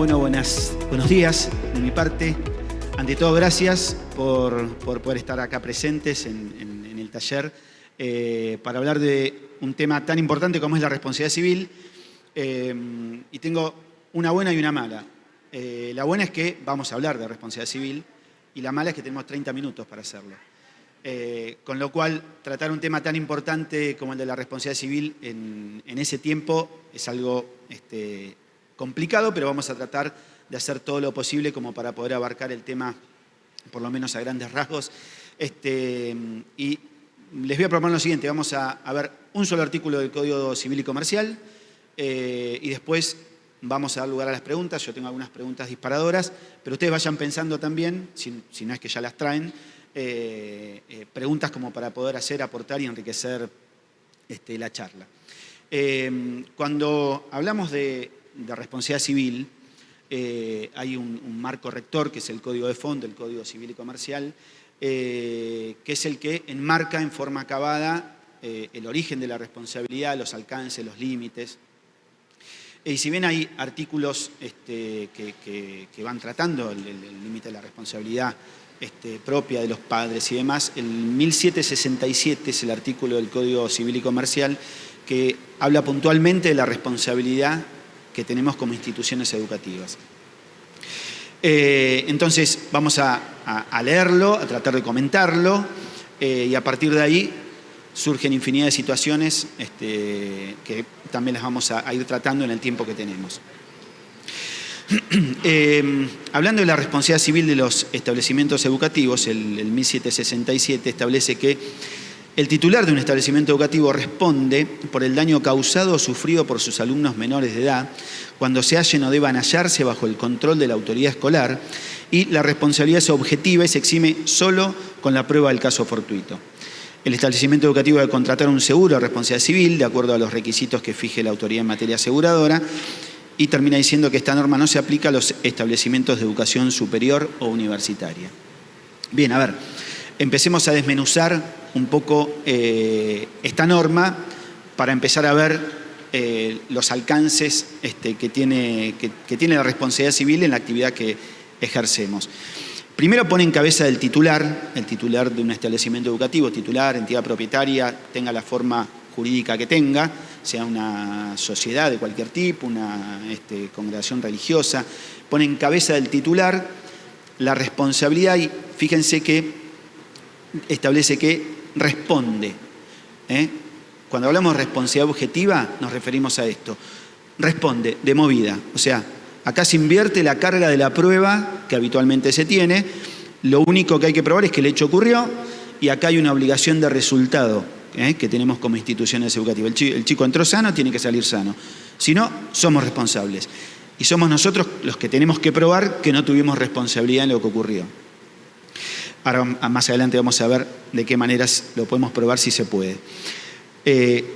Bueno, buenos días de mi parte. Ante todo, gracias por poder estar acá presentes en el taller para hablar de un tema tan importante como es la responsabilidad civil. Y tengo una buena y una mala. La buena es que vamos a hablar de responsabilidad civil y la mala es que tenemos 30 minutos para hacerlo. Con lo cual, tratar un tema tan importante como el de la responsabilidad civil en ese tiempo es algo complicado, pero vamos a tratar de hacer todo lo posible como para poder abarcar el tema, por lo menos a grandes rasgos. Y les voy a proponer lo siguiente: vamos a ver un solo artículo del Código Civil y Comercial y después vamos a dar lugar a las preguntas. Yo tengo algunas preguntas disparadoras, pero ustedes vayan pensando también, si no es que ya las traen, preguntas como para poder hacer, aportar y enriquecer la charla. Cuando hablamos de responsabilidad civil, hay un marco rector que es el Código de Fondo, el Código Civil y Comercial, que es el que enmarca en forma acabada el origen de la responsabilidad, los alcances, los límites. Y si bien hay artículos que van tratando el límite de la responsabilidad propia de los padres y demás, el 1767 es el artículo del Código Civil y Comercial que habla puntualmente de la responsabilidad que tenemos como instituciones educativas. Entonces vamos a leerlo, a tratar de comentarlo, y a partir de ahí surgen infinidad de situaciones que también las vamos a ir tratando en el tiempo que tenemos. Hablando de la responsabilidad civil de los establecimientos educativos, el 1767 establece que el titular de un establecimiento educativo responde por el daño causado o sufrido por sus alumnos menores de edad cuando se hallen o deban hallarse bajo el control de la autoridad escolar, y la responsabilidad es objetiva y se exime solo con la prueba del caso fortuito. El establecimiento educativo debe contratar un seguro de responsabilidad civil de acuerdo a los requisitos que fije la autoridad en materia aseguradora, y termina diciendo que esta norma no se aplica a los establecimientos de educación superior o universitaria. Bien, a ver, empecemos a desmenuzar un poco esta norma para empezar a ver los alcances que tiene la responsabilidad civil en la actividad que ejercemos. Primero pone en cabeza del titular, el titular de un establecimiento educativo, titular, entidad propietaria, tenga la forma jurídica que tenga, sea una sociedad de cualquier tipo, una congregación religiosa, pone en cabeza del titular la responsabilidad y fíjense que establece que responde. Cuando hablamos de responsabilidad objetiva nos referimos a esto. Responde de movida, o sea, acá se invierte la carga de la prueba que habitualmente se tiene. Lo único que hay que probar es que el hecho ocurrió y acá hay una obligación de resultado que tenemos como instituciones educativas. El chico entró sano, tiene que salir sano. Si no, somos responsables. Y somos nosotros los que tenemos que probar que no tuvimos responsabilidad en lo que ocurrió. Ahora más adelante vamos a ver de qué maneras lo podemos probar si se puede.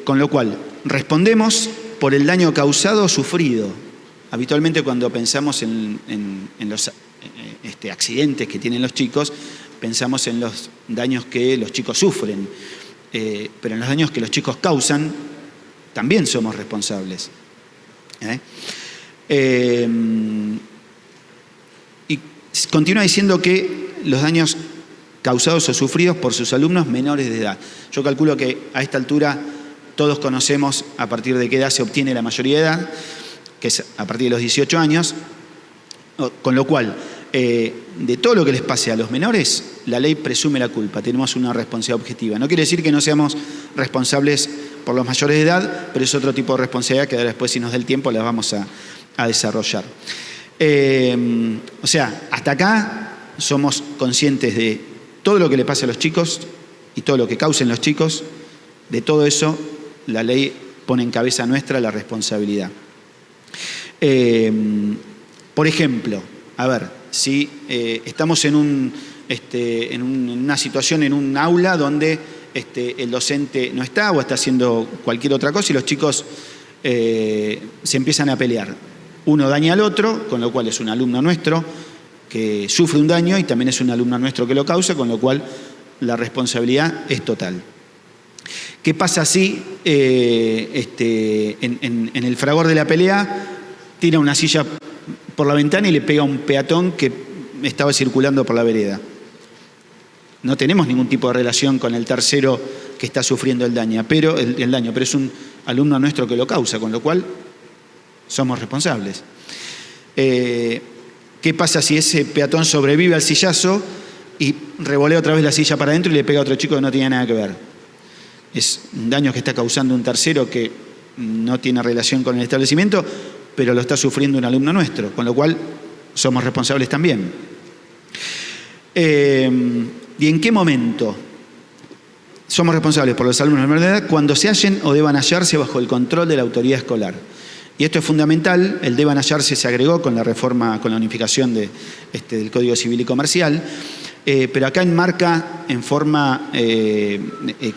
Con lo cual, respondemos por el daño causado o sufrido. Habitualmente cuando pensamos en los accidentes que tienen los chicos, pensamos en los daños que los chicos sufren. Pero en los daños que los chicos causan, también somos responsables. Y continúa diciendo que los daños causados o sufridos por sus alumnos menores de edad. Yo calculo que a esta altura todos conocemos a partir de qué edad se obtiene la mayoría de edad, que es a partir de los 18 años, con lo cual, de todo lo que les pase a los menores, la ley presume la culpa, tenemos una responsabilidad objetiva. No quiere decir que no seamos responsables por los mayores de edad, pero es otro tipo de responsabilidad que después, si nos da el tiempo, la vamos a desarrollar. O sea, hasta acá somos conscientes de todo lo que le pasa a los chicos y todo lo que causen los chicos. De todo eso, la ley pone en cabeza nuestra la responsabilidad. Por ejemplo, a ver, si estamos en una situación, en un aula donde el docente no está o está haciendo cualquier otra cosa y los chicos se empiezan a pelear. Uno daña al otro, con lo cual es un alumno nuestro que sufre un daño y también es un alumno nuestro que lo causa, con lo cual la responsabilidad es total. ¿Qué pasa si en el fragor de la pelea tira una silla por la ventana y le pega a un peatón que estaba circulando por la vereda. No tenemos ningún tipo de relación con el tercero que está sufriendo el daño, pero es un alumno nuestro que lo causa, con lo cual somos responsables. ¿Qué pasa si ese peatón sobrevive al sillazo y revolea otra vez la silla para adentro y le pega a otro chico que no tenía nada que ver? Es un daño que está causando un tercero que no tiene relación con el establecimiento, pero lo está sufriendo un alumno nuestro, con lo cual somos responsables también. ¿Y en qué momento somos responsables por los alumnos de menor de edad? Cuando se hallen o deban hallarse bajo el control de la autoridad escolar. Y esto es fundamental, el deban hallarse se agregó con la reforma, con la unificación del Código Civil y Comercial, pero acá enmarca en forma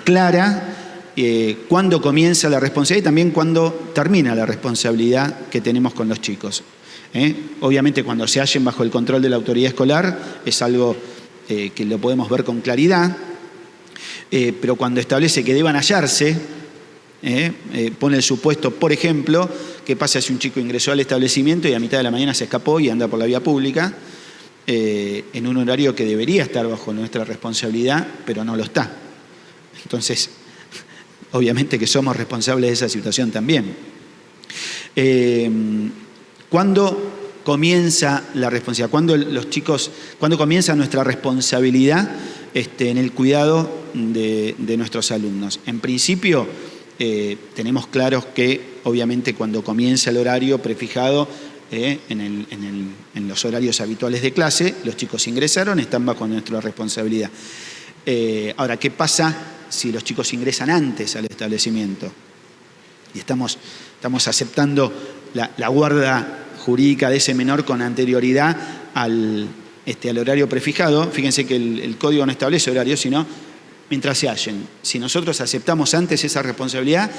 clara cuándo comienza la responsabilidad y también cuándo termina la responsabilidad que tenemos con los chicos. Obviamente cuando se hallen bajo el control de la autoridad escolar es algo que lo podemos ver con claridad, pero cuando establece que deban hallarse, pone el supuesto, por ejemplo, ¿qué pasa si un chico ingresó al establecimiento y a mitad de la mañana se escapó y anda por la vía pública en un horario que debería estar bajo nuestra responsabilidad, pero no lo está? Entonces, obviamente que somos responsables de esa situación también. ¿Cuándo comienza la responsabilidad? ¿Cuándo comienza nuestra responsabilidad en el cuidado de nuestros alumnos? En principio, tenemos claros que obviamente cuando comienza el horario prefijado en los horarios habituales de clase, los chicos ingresaron, están bajo nuestra responsabilidad. Ahora, ¿qué pasa si los chicos ingresan antes al establecimiento? Y estamos aceptando la guarda jurídica de ese menor con anterioridad al horario prefijado. Fíjense que el código no establece horario, sino mientras se hallen. Si nosotros aceptamos antes esa responsabilidad,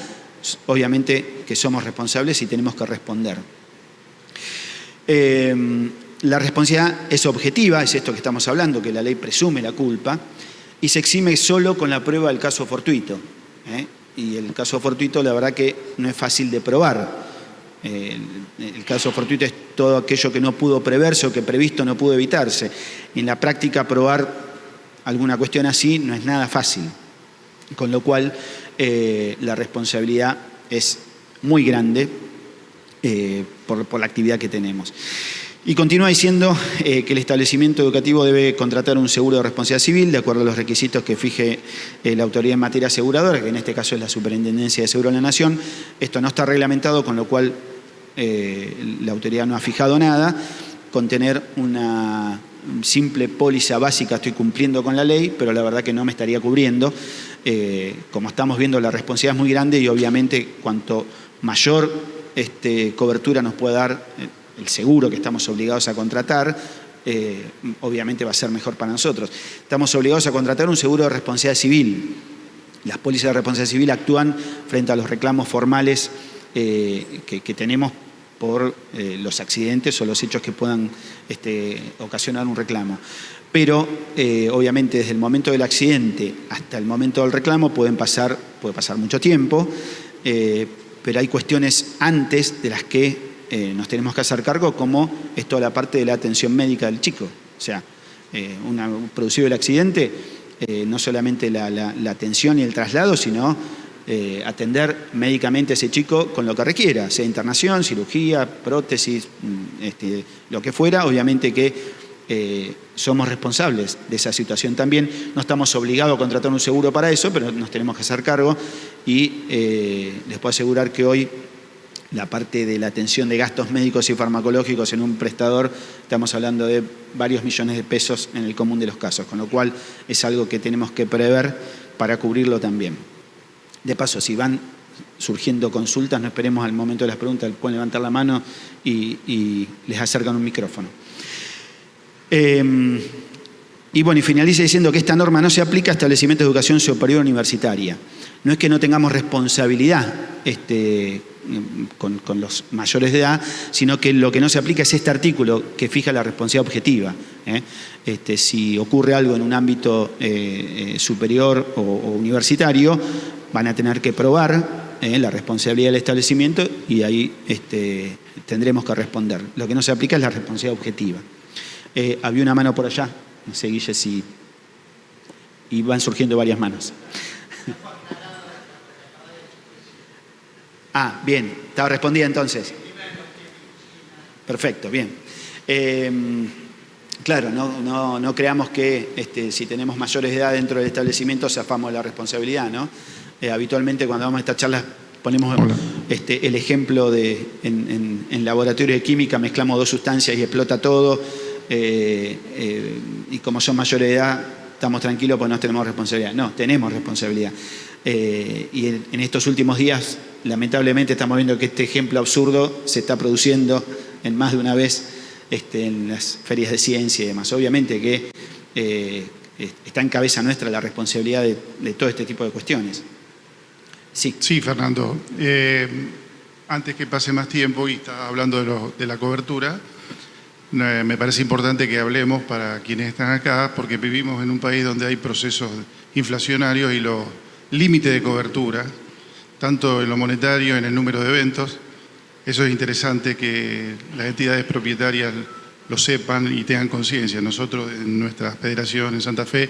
obviamente que somos responsables y tenemos que responder. La responsabilidad es objetiva, es esto que estamos hablando, que la ley presume la culpa, y se exime solo con la prueba del caso fortuito. Y el caso fortuito, la verdad que no es fácil de probar. El caso fortuito es todo aquello que no pudo preverse o que previsto no pudo evitarse. En la práctica, probar alguna cuestión así no es nada fácil, con lo cual la responsabilidad es muy grande por la actividad que tenemos. Y continúa diciendo que el establecimiento educativo debe contratar un seguro de responsabilidad civil de acuerdo a los requisitos que fije la autoridad en materia aseguradora, que en este caso es la Superintendencia de Seguro de la Nación. Esto no está reglamentado, con lo cual la autoridad no ha fijado nada. Con tener una simple póliza básica estoy cumpliendo con la ley, pero la verdad que no me estaría cubriendo. Como estamos viendo, la responsabilidad es muy grande y obviamente cuanto mayor cobertura nos pueda dar el seguro que estamos obligados a contratar, obviamente va a ser mejor para nosotros. Estamos obligados a contratar un seguro de responsabilidad civil. Las pólizas de responsabilidad civil actúan frente a los reclamos formales que tenemos por los accidentes o los hechos que puedan ocasionar un reclamo. Pero obviamente desde el momento del accidente hasta el momento del reclamo puede pasar mucho tiempo, pero hay cuestiones antes de las que nos tenemos que hacer cargo, como es toda la parte de la atención médica del chico. O sea, producido el accidente, no solamente la atención y el traslado, sino atender médicamente a ese chico con lo que requiera, sea internación, cirugía, prótesis, lo que fuera. Obviamente que somos responsables de esa situación también. No estamos obligados a contratar un seguro para eso, pero nos tenemos que hacer cargo y les puedo asegurar que hoy la parte de la atención de gastos médicos y farmacológicos en un prestador, estamos hablando de varios millones de pesos en el común de los casos, con lo cual es algo que tenemos que prever para cubrirlo también. De paso, si van surgiendo consultas, no esperemos al momento de las preguntas, pueden levantar la mano y les acercan un micrófono. Y bueno, y finaliza diciendo que esta norma no se aplica a establecimientos de educación superior universitaria. No es que no tengamos responsabilidad con los mayores de edad, sino que lo que no se aplica es este artículo que fija la responsabilidad objetiva. Si ocurre algo en un ámbito superior o universitario, van a tener que probar la responsabilidad del establecimiento y ahí tendremos que responder. Lo que no se aplica es la responsabilidad objetiva. Había una mano por allá, no sé, Guille, si... Y van surgiendo varias manos. Ah, bien, estaba respondida entonces. Perfecto, bien. Claro, no creamos que si tenemos mayores de edad dentro del establecimiento zafamos la responsabilidad, ¿no? Habitualmente cuando vamos a estas charlas ponemos el ejemplo de en laboratorio de química mezclamos dos sustancias y explota todo, y como son mayores de edad estamos tranquilos porque no tenemos responsabilidad. No, tenemos responsabilidad. Y en estos últimos días, lamentablemente, estamos viendo que este ejemplo absurdo se está produciendo en más de una vez en las ferias de ciencia y demás. Obviamente que está en cabeza nuestra la responsabilidad de todo este tipo de cuestiones. Sí. Sí, Fernando. Antes que pase más tiempo y estaba hablando de la cobertura, me parece importante que hablemos para quienes están acá, porque vivimos en un país donde hay procesos inflacionarios y los límites de cobertura, tanto en lo monetario, en el número de eventos. Eso es interesante que las entidades propietarias lo sepan y tengan conciencia. Nosotros en nuestra federación en Santa Fe,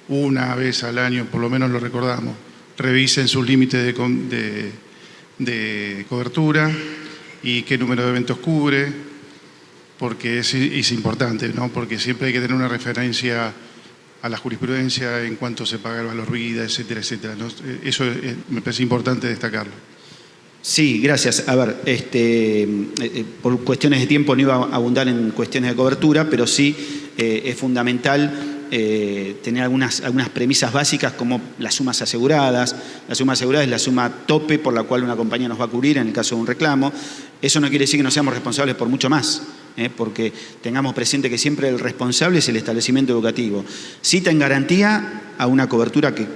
una vez al año por lo menos lo recordamos, revisen sus límites de cobertura y qué número de eventos cubre, porque es importante, ¿no? Porque siempre hay que tener una referencia a la jurisprudencia en cuanto se paga el valor vida, etcétera, etcétera, ¿no? Eso me parece importante destacarlo. Sí, gracias. A ver, por cuestiones de tiempo no iba a abundar en cuestiones de cobertura, pero sí es fundamental tener algunas premisas básicas como las sumas aseguradas. La suma asegurada es la suma tope por la cual una compañía nos va a cubrir en el caso de un reclamo. Eso no quiere decir que no seamos responsables por mucho más, porque tengamos presente que siempre el responsable es el establecimiento educativo. Cita en garantía a una cobertura que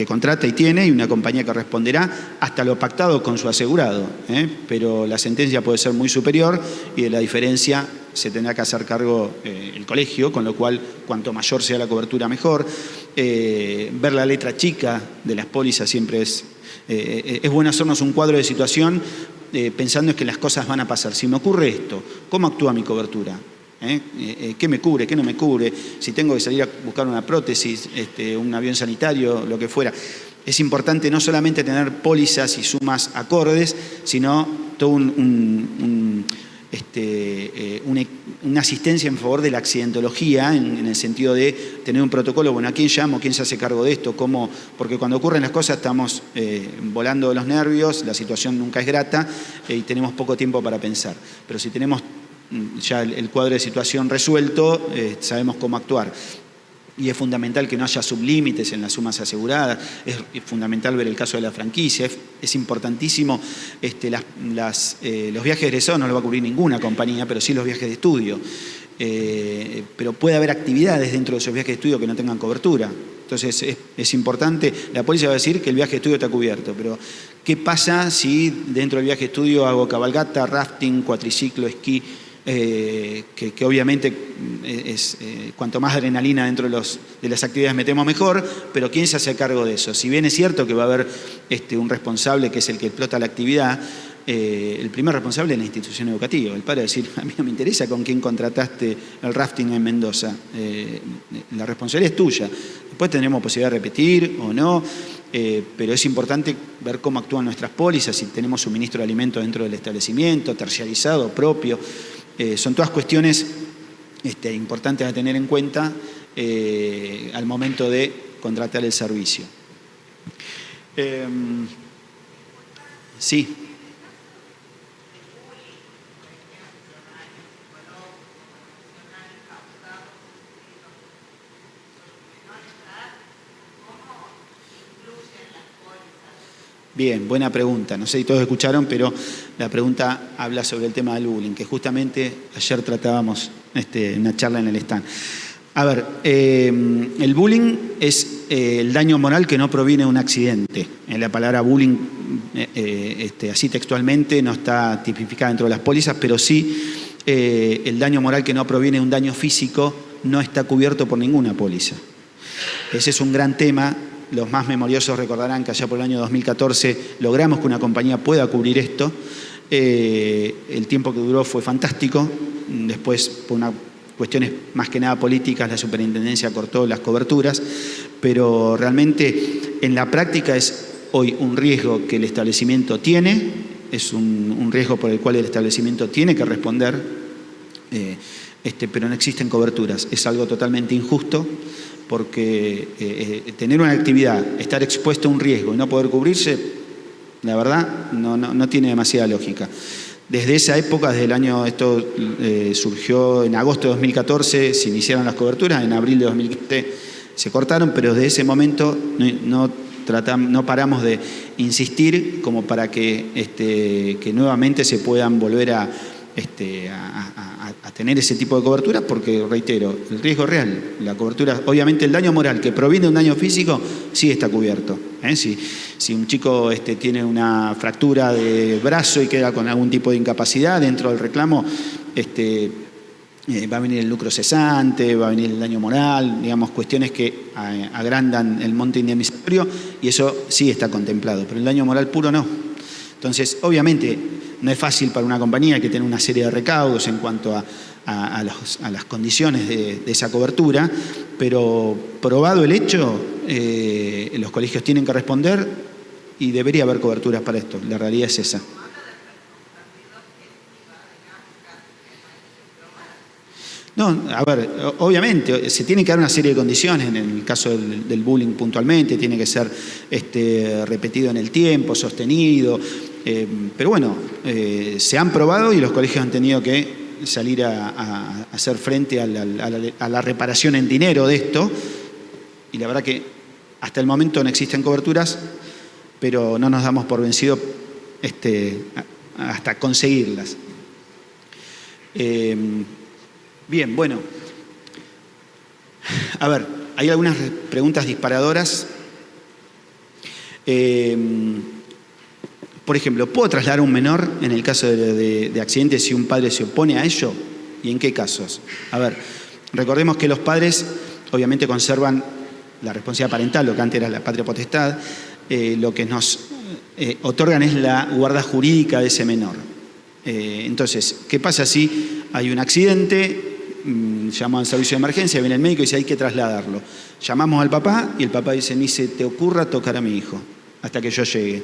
contrata y tiene, y una compañía que responderá hasta lo pactado con su asegurado, pero la sentencia puede ser muy superior y de la diferencia se tendrá que hacer cargo el colegio, con lo cual cuanto mayor sea la cobertura mejor. Ver la letra chica de las pólizas siempre es bueno hacernos un cuadro de situación pensando en que las cosas van a pasar. Si me ocurre esto, ¿cómo actúa mi cobertura? ¿Qué me cubre? ¿Qué no me cubre? Si tengo que salir a buscar una prótesis, un avión sanitario, lo que fuera. Es importante no solamente tener pólizas y sumas acordes, sino todo una asistencia en favor de la accidentología, en el sentido de tener un protocolo, bueno, ¿a quién llamo? ¿Quién se hace cargo de esto? ¿Cómo? Porque cuando ocurren las cosas estamos volando de los nervios, la situación nunca es grata y tenemos poco tiempo para pensar. Pero si tenemos ya el cuadro de situación resuelto, sabemos cómo actuar. Y es fundamental que no haya sublímites en las sumas aseguradas, es fundamental ver el caso de la franquicia, es importantísimo los viajes egresados no lo va a cubrir ninguna compañía, pero sí los viajes de estudio. Pero puede haber actividades dentro de esos viajes de estudio que no tengan cobertura. Entonces es importante, la póliza va a decir que el viaje de estudio está cubierto, pero ¿qué pasa si dentro del viaje de estudio hago cabalgata, rafting, cuatriciclo, esquí? Que obviamente cuanto más adrenalina dentro de las actividades metemos mejor, pero ¿quién se hace cargo de eso? Si bien es cierto que va a haber un responsable que es el que explota la actividad, el primer responsable es la institución educativa. El padre va a decir, a mí no me interesa con quién contrataste el rafting en Mendoza, la responsabilidad es tuya. Después tendremos posibilidad de repetir o no, pero es importante ver cómo actúan nuestras pólizas, si tenemos suministro de alimentos dentro del establecimiento, terciarizado, propio. Son todas cuestiones importantes a tener en cuenta al momento de contratar el servicio. Sí. Bien, buena pregunta. No sé si todos escucharon, pero la pregunta habla sobre el tema del bullying, que justamente ayer tratábamos en una charla en el stand. A ver, el bullying es el daño moral que no proviene de un accidente. La palabra bullying, así textualmente, no está tipificada dentro de las pólizas, pero sí el daño moral que no proviene de un daño físico no está cubierto por ninguna póliza. Ese es un gran tema los más memoriosos recordarán que allá por el año 2014 logramos que una compañía pueda cubrir esto. El tiempo que duró fue fantástico. Después, por cuestiones más que nada políticas, la superintendencia cortó las coberturas, pero realmente en la práctica es hoy un riesgo que el establecimiento tiene, es un riesgo por el cual el establecimiento tiene que responder, pero no existen coberturas. Es algo totalmente injusto porque tener una actividad, estar expuesto a un riesgo y no poder cubrirse, la verdad, no tiene demasiada lógica. Desde esa época, desde el año, esto surgió en agosto de 2014, se iniciaron las coberturas, en abril de 2015 se cortaron, pero desde ese momento no paramos de insistir como para que nuevamente se puedan volver a tener ese tipo de cobertura, porque, reitero, el riesgo es real. La cobertura, obviamente el daño moral que proviene de un daño físico, sí está cubierto. Si un chico tiene una fractura de brazo y queda con algún tipo de incapacidad, dentro del reclamo va a venir el lucro cesante, va a venir el daño moral, digamos, cuestiones que agrandan el monte indemnizatorio, y eso sí está contemplado, pero el daño moral puro no. Entonces, obviamente, no es fácil para una compañía que tiene una serie de recaudos en cuanto a las condiciones de esa cobertura, pero probado el hecho, los colegios tienen que responder y debería haber coberturas para esto. La realidad es esa. No, a ver, obviamente se tiene que dar una serie de condiciones. En el caso del bullying puntualmente, tiene que ser repetido en el tiempo, sostenido, pero bueno, se han probado y los colegios han tenido que salir a hacer frente a la reparación en dinero de esto, y la verdad que hasta el momento no existen coberturas, pero no nos damos por vencidos hasta conseguirlas. Bien, bueno, a ver, hay algunas preguntas disparadoras. Por ejemplo, ¿puedo trasladar a un menor en el caso de accidente si un padre se opone a ello? ¿Y en qué casos? A ver, recordemos que los padres obviamente conservan la responsabilidad parental, lo que antes era la patria potestad. Lo que nos otorgan es la guarda jurídica de ese menor. Entonces, ¿qué pasa si hay un accidente? Llaman al servicio de emergencia, viene el médico y dice hay que trasladarlo. Llamamos al papá y el papá dice, ni se te ocurra tocar a mi hijo hasta que yo llegue.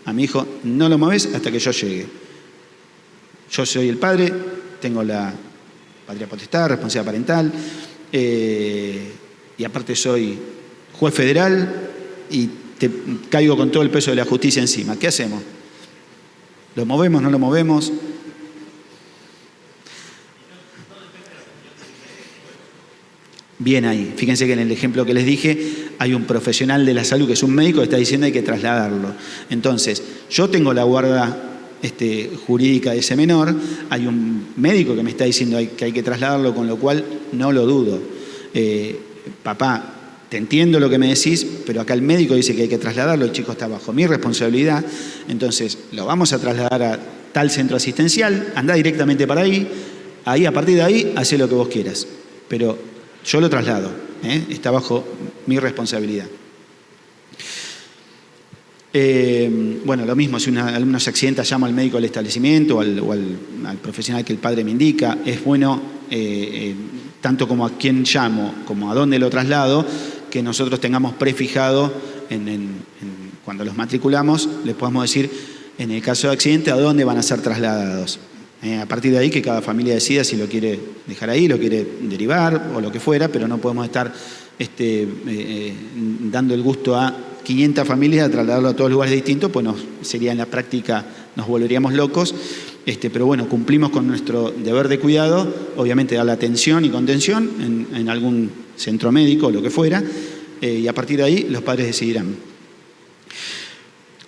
A mi hijo no lo mueves hasta que yo llegue. Yo soy el padre, tengo la patria potestad, responsabilidad parental, y aparte soy juez federal y te caigo con todo el peso de la justicia encima. ¿Qué hacemos? ¿Lo movemos, no lo movemos? Bien ahí. Fíjense que en el ejemplo que les dije hay un profesional de la salud que es un médico que está diciendo hay que trasladarlo. Entonces, yo tengo la guarda jurídica de ese menor, hay un médico que me está diciendo que hay que trasladarlo, con lo cual no lo dudo. Papá, te entiendo lo que me decís, pero acá el médico dice que hay que trasladarlo, el chico está bajo mi responsabilidad, entonces lo vamos a trasladar a tal centro asistencial, anda directamente para ahí, a partir de ahí, hacé lo que vos quieras, pero yo lo traslado, está bajo mi responsabilidad. Bueno, lo mismo, si un alumno se accidenta, llamo al médico del establecimiento o al profesional que el padre me indica. Es bueno, tanto como a quién llamo como a dónde lo traslado, que nosotros tengamos prefijado, cuando los matriculamos, les podemos decir, en el caso de accidente, a dónde van a ser trasladados. A partir de ahí, que cada familia decida si lo quiere dejar ahí, lo quiere derivar o lo que fuera, pero no podemos estar dando el gusto a 500 familias a trasladarlo a todos lugares distintos, pues sería en la práctica, nos volveríamos locos. Pero bueno, cumplimos con nuestro deber de cuidado, obviamente dar la atención y contención en algún centro médico o lo que fuera, y a partir de ahí los padres decidirán.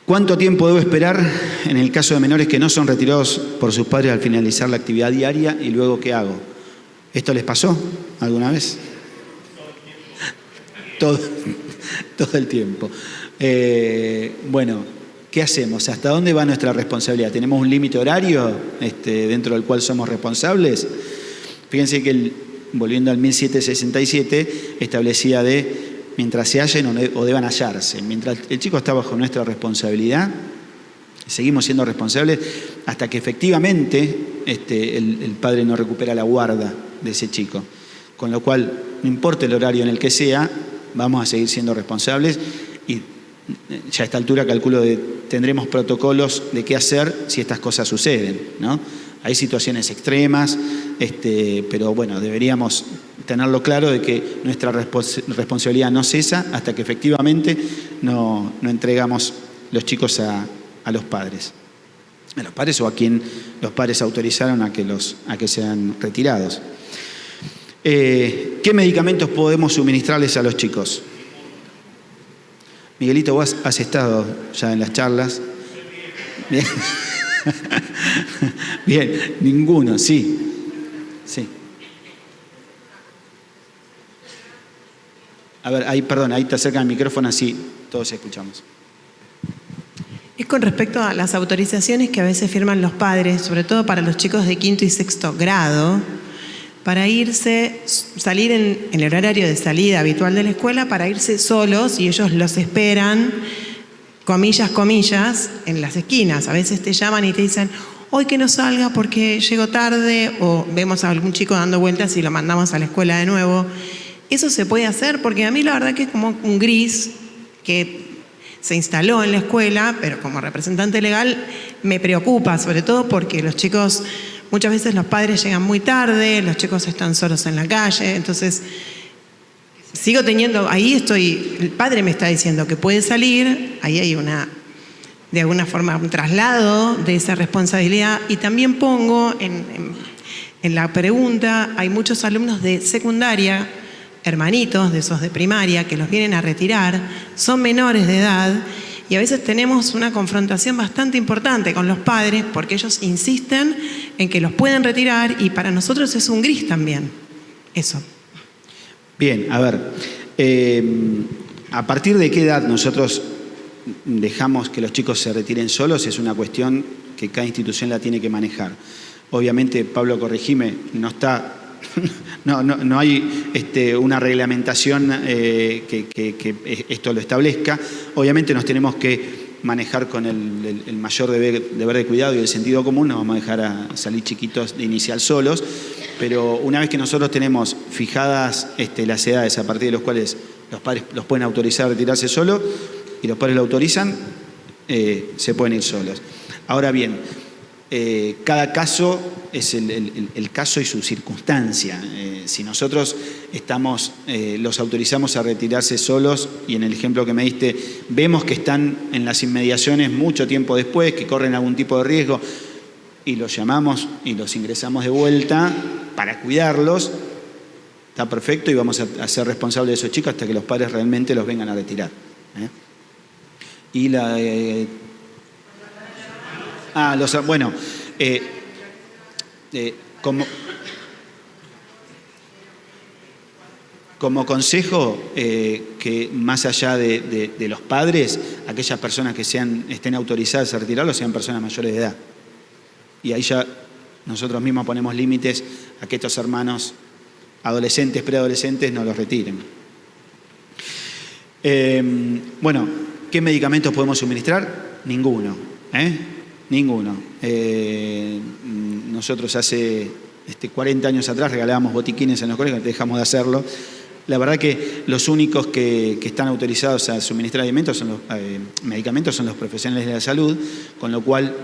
¿Cuánto tiempo debo esperar en el caso de menores que no son retirados por sus padres al finalizar la actividad diaria y luego qué hago? ¿Esto les pasó alguna vez? Todo el tiempo. Bueno, ¿qué hacemos? ¿Hasta dónde va nuestra responsabilidad? ¿Tenemos un límite horario dentro del cual somos responsables? Fíjense que volviendo al 1767, establecía de mientras se hallen o deban hallarse. Mientras el chico está bajo nuestra responsabilidad, seguimos siendo responsables hasta que efectivamente el padre no recupera la guarda de ese chico. Con lo cual, no importa el horario en el que sea, vamos a seguir siendo responsables y ya a esta altura calculo que tendremos protocolos de qué hacer si estas cosas suceden, ¿no? Hay situaciones extremas, pero bueno, deberíamos tenerlo claro de que nuestra responsabilidad no cesa hasta que efectivamente no entregamos los chicos a los padres. A los padres o a quien los padres autorizaron a que sean retirados. ¿Qué medicamentos podemos suministrarles a los chicos? Miguelito, vos has estado ya en las charlas. Bien. Bien, ninguno, sí. Sí. A ver, ahí te acerca el micrófono, así todos escuchamos. Es con respecto a las autorizaciones que a veces firman los padres, sobre todo para los chicos de 5º y 6º grado, para salir en el horario de salida habitual de la escuela, para irse solos y ellos los esperan, comillas, en las esquinas. A veces te llaman y te dicen, hoy que no salga porque llego tarde, o vemos a algún chico dando vueltas y lo mandamos a la escuela de nuevo. Eso se puede hacer porque a mí la verdad que es como un gris que se instaló en la escuela, pero como representante legal me preocupa, sobre todo porque los chicos, muchas veces los padres llegan muy tarde, los chicos están solos en la calle, entonces sigo teniendo, el padre me está diciendo que puede salir, ahí hay de alguna forma un traslado de esa responsabilidad, y también pongo en la pregunta, hay muchos alumnos de secundaria, hermanitos de esos de primaria, que los vienen a retirar, son menores de edad, y a veces tenemos una confrontación bastante importante con los padres porque ellos insisten en que los pueden retirar y para nosotros es un gris también. Eso. Bien, a ver, ¿a partir de qué edad nosotros dejamos que los chicos se retiren solos? Es una cuestión que cada institución la tiene que manejar. Obviamente, Pablo, corregime, no hay una reglamentación que esto lo establezca. Obviamente nos tenemos que manejar con el mayor deber de cuidado y el sentido común. No vamos a dejar a salir chiquitos de inicial solos, pero una vez que nosotros tenemos fijadas las edades a partir de las cuales los padres los pueden autorizar a retirarse solos y los padres lo autorizan, se pueden ir solos. Ahora bien, cada caso es el caso y su circunstancia. Si nosotros los autorizamos a retirarse solos y en el ejemplo que me diste vemos que están en las inmediaciones mucho tiempo después, que corren algún tipo de riesgo y los llamamos y los ingresamos de vuelta para cuidarlos, está perfecto y vamos a ser responsables de esos chicos hasta que los padres realmente los vengan a retirar. Y como consejo, que más allá de los padres, aquellas personas que estén autorizadas a retirarlos sean personas mayores de edad. Y ahí ya nosotros mismos ponemos límites a que estos hermanos adolescentes, preadolescentes no los retiren. ¿Qué medicamentos podemos suministrar? Ninguno. Ninguno. Nosotros hace 40 años atrás regalábamos botiquines en los colegios, dejamos de hacerlo. La verdad que los únicos que están autorizados a suministrar medicamentos son los profesionales de la salud, con lo cual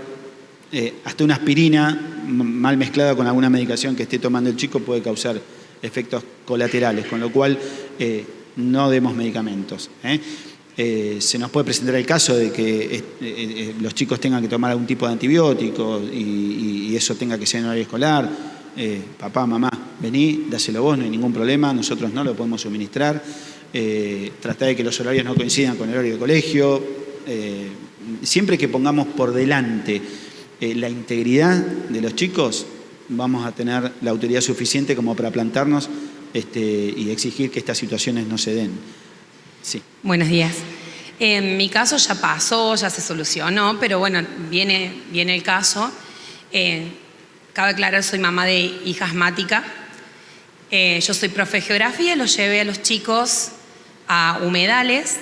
hasta una aspirina mal mezclada con alguna medicación que esté tomando el chico puede causar efectos colaterales, con lo cual no demos medicamentos. Se nos puede presentar el caso de que los chicos tengan que tomar algún tipo de antibiótico y eso tenga que ser en horario escolar. Papá, mamá, vení, dáselo vos, no hay ningún problema, nosotros no lo podemos suministrar. Tratá de que los horarios no coincidan con el horario de colegio. Siempre que pongamos por delante la integridad de los chicos, vamos a tener la autoridad suficiente como para plantarnos y exigir que estas situaciones no se den. Sí. Buenos días. En mi caso ya pasó, ya se solucionó, pero bueno, viene el caso. Cabe aclarar, soy mamá de hija asmática. Yo soy profe de geografía, los llevé a los chicos a humedales,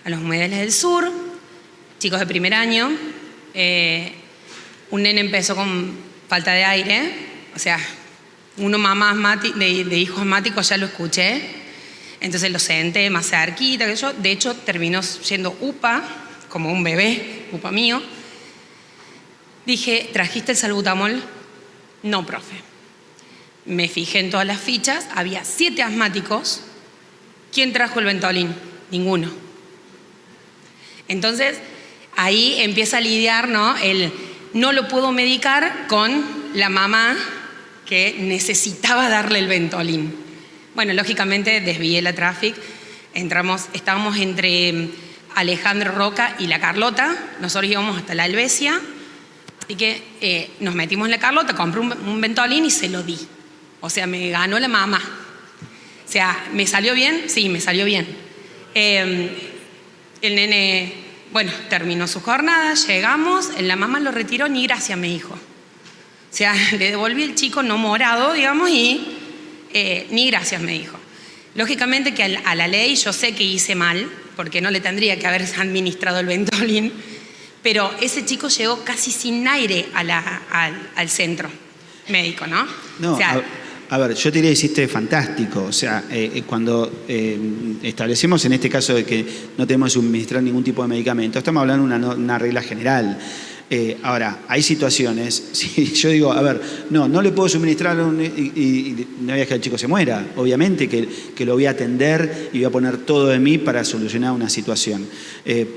a los humedales del sur, chicos de primer año. Un nene empezó con falta de aire, o sea, uno mamá de hijos asmáticos ya lo escuché, entonces lo senté más cerquita que yo. De hecho, terminó siendo UPA, como un bebé, UPA mío. Dije, ¿trajiste el salbutamol? No, profe. Me fijé en todas las fichas, había 7 asmáticos. ¿Quién trajo el Ventolin? Ninguno. Entonces, ahí empieza a lidiar, ¿no? No lo puedo medicar con la mamá que necesitaba darle el Ventolin. Bueno, lógicamente desvié la traffic. Estábamos entre Alejandro Roca y la Carlota. Nosotros íbamos hasta la Helvecia. Así que nos metimos en la Carlota, compré un Ventolin y se lo di. O sea, me ganó la mamá. O sea, ¿me salió bien? Sí, me salió bien. El nene, bueno, terminó su jornada, llegamos, la mamá lo retiró, ni gracias me dijo. O sea, le devolví el chico no morado, digamos, y ni gracias me dijo. Lógicamente que a la ley yo sé que hice mal, porque no le tendría que haber administrado el Ventolin, pero ese chico llegó casi sin aire al centro médico, ¿no? No, o sea, a ver, yo te diría que hiciste fantástico. O sea, cuando establecemos en este caso de que no tenemos que suministrar ningún tipo de medicamento, estamos hablando de una regla general. Ahora, hay situaciones, si yo digo, a ver, no le puedo suministrar y no voy a que el chico se muera. Obviamente que lo voy a atender y voy a poner todo de mí para solucionar una situación.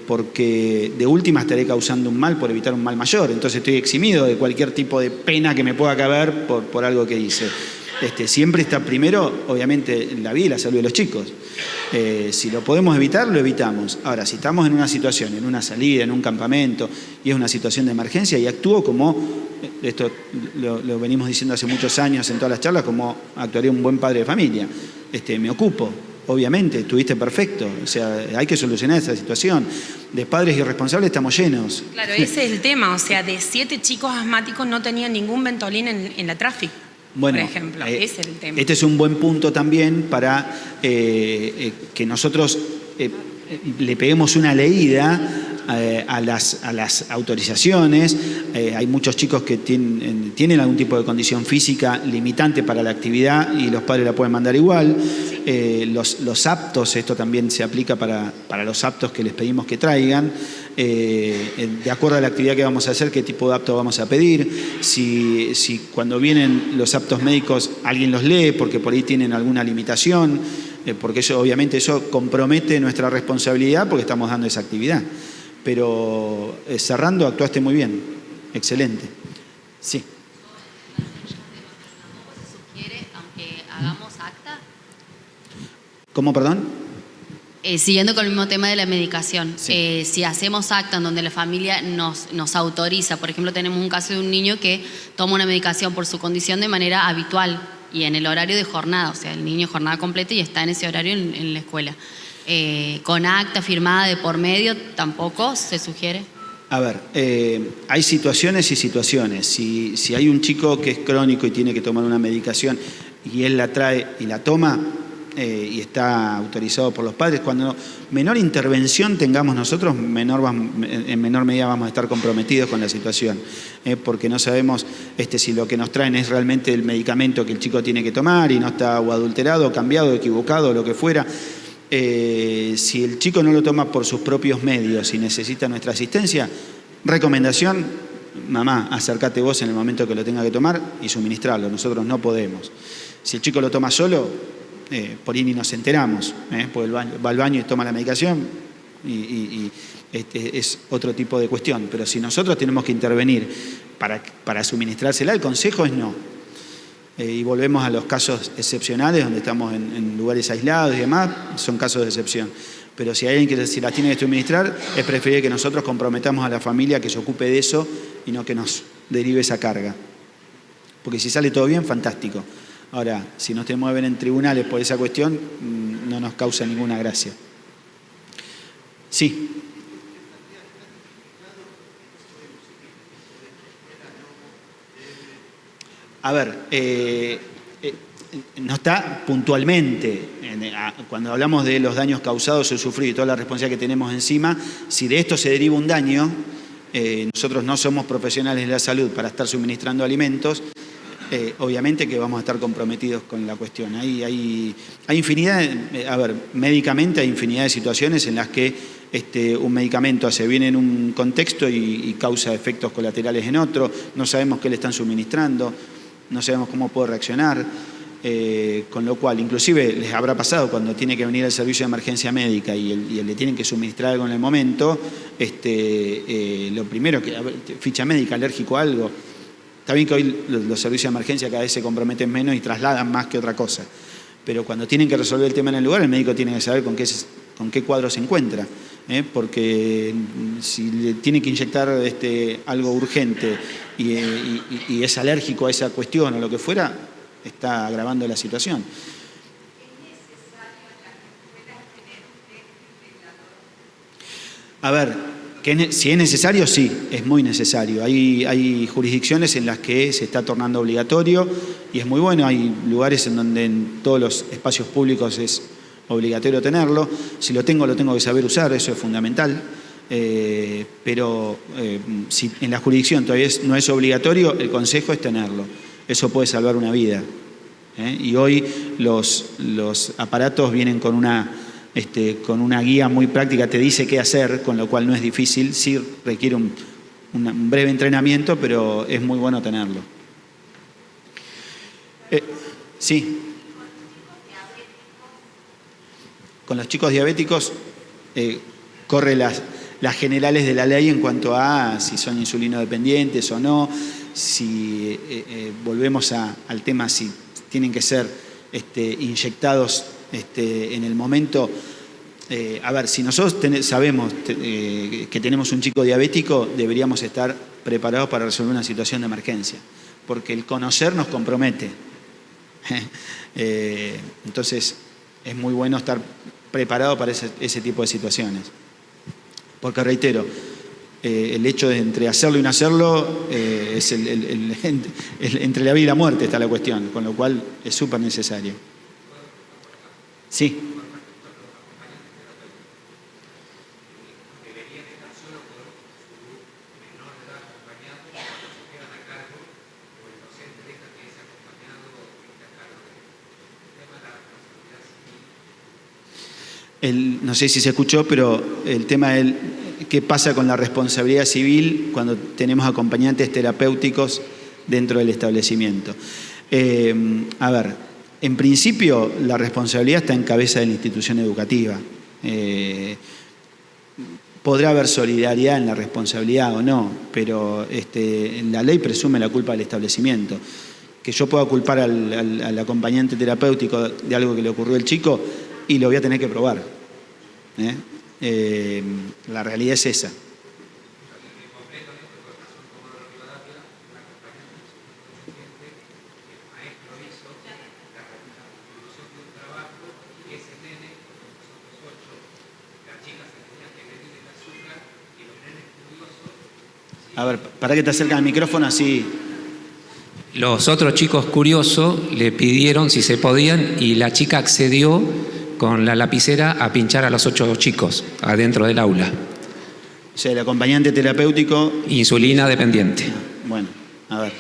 Porque de última estaré causando un mal por evitar un mal mayor. Entonces estoy eximido de cualquier tipo de pena que me pueda caber por algo que hice. Siempre está primero, obviamente, la vida y la salud de los chicos. Si lo podemos evitar, lo evitamos. Ahora, si estamos en una situación, en una salida, en un campamento, y es una situación de emergencia, y actúo como, esto lo venimos diciendo hace muchos años en todas las charlas, como actuaría un buen padre de familia. Me ocupo, obviamente, estuviste perfecto. O sea, hay que solucionar esa situación. De padres irresponsables estamos llenos. Claro, ese es el tema. O sea, de 7 chicos asmáticos no tenían ningún Ventolin en la traffic. Bueno, por ejemplo, ese es el tema. Este es un buen punto también para que nosotros le peguemos una leída a las autorizaciones. Hay muchos chicos que tienen algún tipo de condición física limitante para la actividad y los padres la pueden mandar igual. Los aptos, esto también se aplica para los aptos que les pedimos que traigan. De acuerdo a la actividad que vamos a hacer, qué tipo de apto vamos a pedir, si cuando vienen los aptos médicos alguien los lee porque por ahí tienen alguna limitación, porque obviamente eso compromete nuestra responsabilidad porque estamos dando esa actividad. Pero cerrando, actuaste muy bien, excelente. Sí. ¿Se sugiere, aunque hagamos acta? ¿Cómo, perdón? Siguiendo con el mismo tema de la medicación, Sí. si hacemos acta en donde la familia nos autoriza, por ejemplo, tenemos un caso de un niño que toma una medicación por su condición de manera habitual y en el horario de jornada, o sea, el niño jornada completa y está en ese horario en la escuela. Con acta firmada de por medio, ¿tampoco se sugiere? A ver, hay situaciones y situaciones. Si hay un chico que es crónico y tiene que tomar una medicación y él la trae y la toma, y está autorizado por los padres, cuando menor intervención tengamos nosotros, en menor medida vamos a estar comprometidos con la situación, porque no sabemos si lo que nos traen es realmente el medicamento que el chico tiene que tomar y no está o adulterado, o cambiado, o equivocado, o lo que fuera. Si el chico no lo toma por sus propios medios y necesita nuestra asistencia, recomendación, mamá, acércate vos en el momento que lo tenga que tomar y suministrarlo, nosotros no podemos. Si el chico lo toma solo, por ahí ni nos enteramos, porque va al baño y toma la medicación y es otro tipo de cuestión. Pero si nosotros tenemos que intervenir para suministrársela, el consejo es no. Y volvemos a los casos excepcionales, donde estamos en lugares aislados y demás, son casos de excepción. Pero si hay alguien que si la tiene que suministrar, es preferible que nosotros comprometamos a la familia que se ocupe de eso y no que nos derive esa carga. Porque si sale todo bien, fantástico. Ahora, si nos tenemos que ver en tribunales por esa cuestión, no nos causa ninguna gracia. Sí. A ver, no está puntualmente. Cuando hablamos de los daños causados o sufridos y toda la responsabilidad que tenemos encima, si de esto se deriva un daño, nosotros no somos profesionales de la salud para estar suministrando alimentos, obviamente que vamos a estar comprometidos con la cuestión. Hay infinidad, médicamente hay infinidad de situaciones en las que un medicamento hace bien en un contexto y causa efectos colaterales en otro, no sabemos qué le están suministrando, no sabemos cómo puede reaccionar, con lo cual, inclusive les habrá pasado cuando tiene que venir el servicio de emergencia médica y le tienen que suministrar algo en el momento, lo primero que, ficha médica, alérgico a algo. Está bien que hoy los servicios de emergencia cada vez se comprometen menos y trasladan más que otra cosa, pero cuando tienen que resolver el tema en el lugar, el médico tiene que saber con qué cuadro se encuentra, porque si le tiene que inyectar algo urgente y es alérgico a esa cuestión o lo que fuera, está agravando la situación. A ver, si es necesario, sí, es muy necesario. Hay jurisdicciones en las que se está tornando obligatorio y es muy bueno. Hay lugares en donde en todos los espacios públicos es obligatorio tenerlo. Si lo tengo que saber usar, eso es fundamental. Pero si en la jurisdicción todavía no es obligatorio, el consejo es tenerlo. Eso puede salvar una vida. Y hoy los aparatos vienen con una guía muy práctica, te dice qué hacer, con lo cual no es difícil, sí requiere un breve entrenamiento, pero es muy bueno tenerlo. Sí. Con los chicos diabéticos corre las generales de la ley en cuanto a si son insulinodependientes o no, si volvemos al tema si tienen que ser inyectados en el momento. Si nosotros sabemos que tenemos un chico diabético, deberíamos estar preparados para resolver una situación de emergencia, porque el conocer nos compromete. Entonces, es muy bueno estar preparado para ese tipo de situaciones. Porque, reitero, el hecho de entre hacerlo y no hacerlo, es entre la vida y la muerte está la cuestión, con lo cual es súper necesario. Sí. No sé si se escuchó, pero el tema del qué pasa con la responsabilidad civil cuando tenemos acompañantes terapéuticos dentro del establecimiento. En principio la responsabilidad está en cabeza de la institución educativa. Podrá haber solidaridad en la responsabilidad o no, pero la ley presume la culpa del establecimiento. Que yo pueda culpar al acompañante terapéutico de algo que le ocurrió al chico, y lo voy a tener que probar. La realidad es esa. A ver, para que te acerques al micrófono así. Los otros chicos curiosos le pidieron si se podían y la chica accedió con la lapicera a pinchar a los 8 chicos adentro del aula. O sea, el acompañante terapéutico... Insulina dependiente. Bueno, a ver.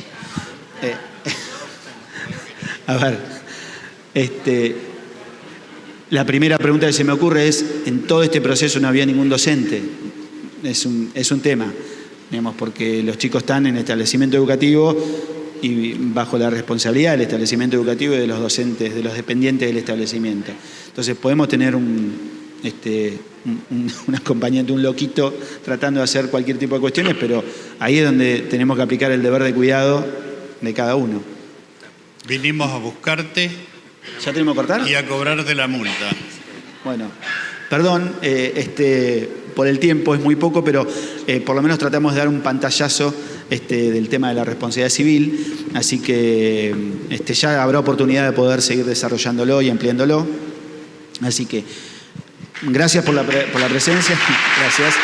La primera pregunta que se me ocurre es, en todo este proceso no había ningún docente. Es un tema, digamos, porque los chicos están en establecimiento educativo y bajo la responsabilidad del establecimiento educativo y de los docentes, de los dependientes del establecimiento. Entonces podemos tener un acompañante, un loquito, tratando de hacer cualquier tipo de cuestiones, pero ahí es donde tenemos que aplicar el deber de cuidado de cada uno. Vinimos a buscarte. ¿Ya tenemos que cortar? Y a cobrarte la multa. Bueno, perdón, por el tiempo es muy poco, pero por lo menos tratamos de dar un pantallazo del tema de la responsabilidad civil, así que ya habrá oportunidad de poder seguir desarrollándolo y ampliándolo. Así que gracias por la presencia. Gracias.